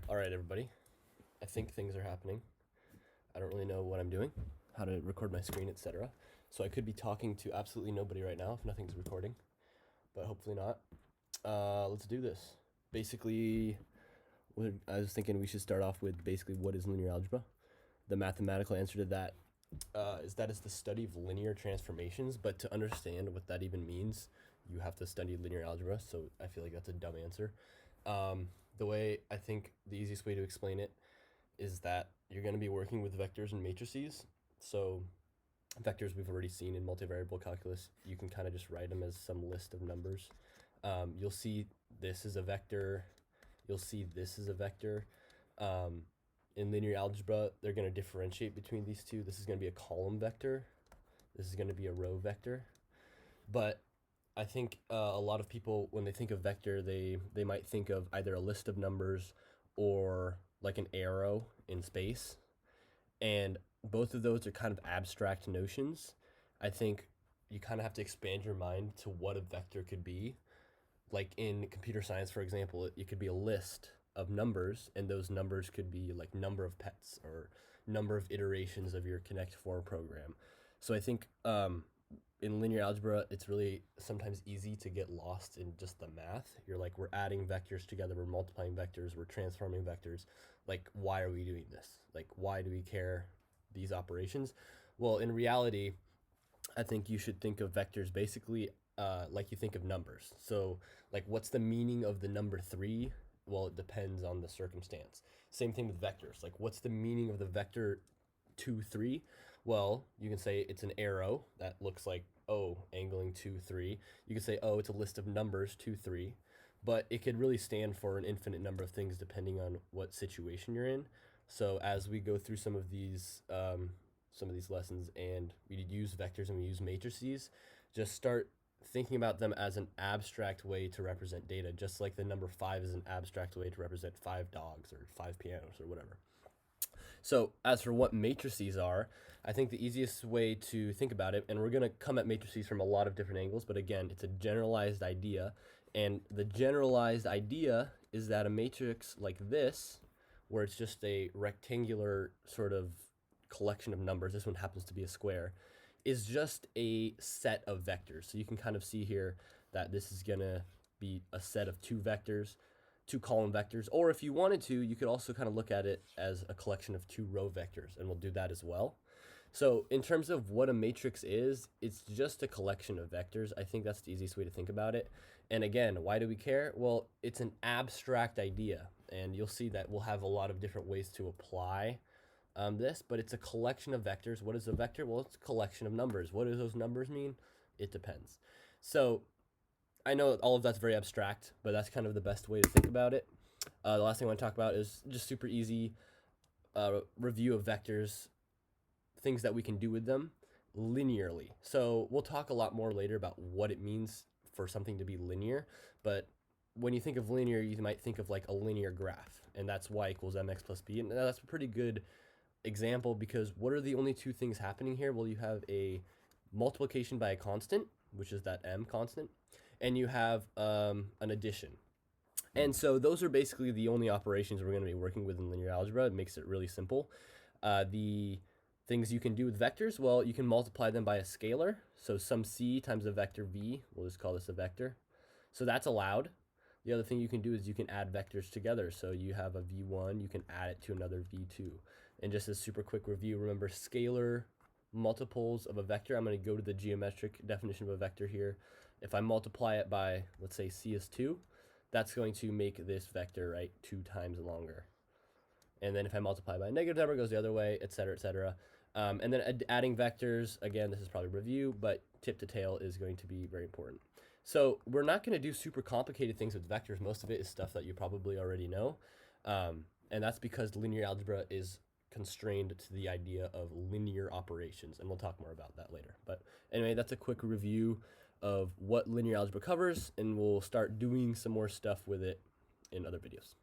All right, everybody. I think things are happening. I don't really know what I'm doing, how to record my screen, etc. So I could be talking to absolutely nobody right now if nothing's recording, but hopefully not. Let's do this. Basically, I was thinking we should start off with basically what is linear algebra. The mathematical answer to that is that it's the study of linear transformations, but to understand what that even means, you have to study linear algebra, so I feel like that's a dumb answer. The way I think the easiest way to explain it is that you're going to be working with vectors and matrices. So vectors we've already seen in multivariable calculus. You can kind of just write them as some list of numbers. You'll see this is a vector. You'll see this is a vector. In linear algebra, they're going to differentiate between these two. This is going to be a column vector. This is going to be a row vector. But I think a lot of people, when they think of vector, they might think of either a list of numbers or like an arrow in space. And both of those are kind of abstract notions. I think you kind of have to expand your mind to what a vector could be. Like in computer science, for example, it could be a list of numbers, and those numbers could be like number of pets or number of iterations of your Connect 4 program. So I think in linear algebra, it's really sometimes easy to get lost in just the math. You're like, we're adding vectors together, we're multiplying vectors, we're transforming vectors. Like, why are we doing this? Like, why do we care these operations? Well, in reality, I think you should think of vectors basically like you think of numbers. So, like, what's the meaning of the number 3? Well, it depends on the circumstance. Same thing with vectors. Like, what's the meaning of the vector 2, 3? Well, you can say it's an arrow that looks like, oh, angling 2, 3. You can say, oh, it's a list of numbers 2, 3. But it could really stand for an infinite number of things depending on what situation you're in. So as we go through some of these lessons and we use vectors and we use matrices, just start thinking about them as an abstract way to represent data, just like the number 5 is an abstract way to represent 5 dogs or 5 pianos or whatever. So as for what matrices are, I think the easiest way to think about it, and we're going to come at matrices from a lot of different angles, but again, it's a generalized idea. And the generalized idea is that a matrix like this, where it's just a rectangular sort of collection of numbers, this one happens to be a square, is just a set of vectors. So you can kind of see here that this is going to be a set of two vectors, two column vectors, or if you wanted to, you could also kind of look at it as a collection of two row vectors, and we'll do that as well. So in terms of what a matrix is, it's just a collection of vectors. I think that's the easiest way to think about it. And again, why do we care? Well, it's an abstract idea, and you'll see that we'll have a lot of different ways to apply this, but it's a collection of vectors. What is a vector? Well, it's a collection of numbers. What do those numbers mean? It depends. So I know all of that's very abstract, but that's kind of the best way to think about it. The last thing I want to talk about is just super easy review of vectors, things that we can do with them linearly. So we'll talk a lot more later about what it means for something to be linear, but when you think of linear, you might think of like a linear graph, and that's y equals mx plus b, and that's a pretty good example because what are the only two things happening here? Well, you have a multiplication by a constant, which is that m constant, and you have an addition. And so those are basically the only operations we're going to be working with in linear algebra. It makes it really simple. The things you can do with vectors, well, you can multiply them by a scalar. So some c times a vector v, we'll just call this a vector. So that's allowed. The other thing you can do is you can add vectors together. So you have a v1, you can add it to another v2. And just a super quick review, remember scalar multiples of a vector. I'm going to go to the geometric definition of a vector here. If I multiply it by, let's say c is 2, that's going to make this vector, right, 2 times longer. And then if I multiply by a negative number, it goes the other way, et cetera, et cetera. And then adding vectors, again, this is probably review, but tip to tail is going to be very important. So we're not going to do super complicated things with vectors. Most of it is stuff that you probably already know. And that's because linear algebra is constrained to the idea of linear operations, and we'll talk more about that later. But anyway, that's a quick review of what linear algebra covers, and we'll start doing some more stuff with it in other videos.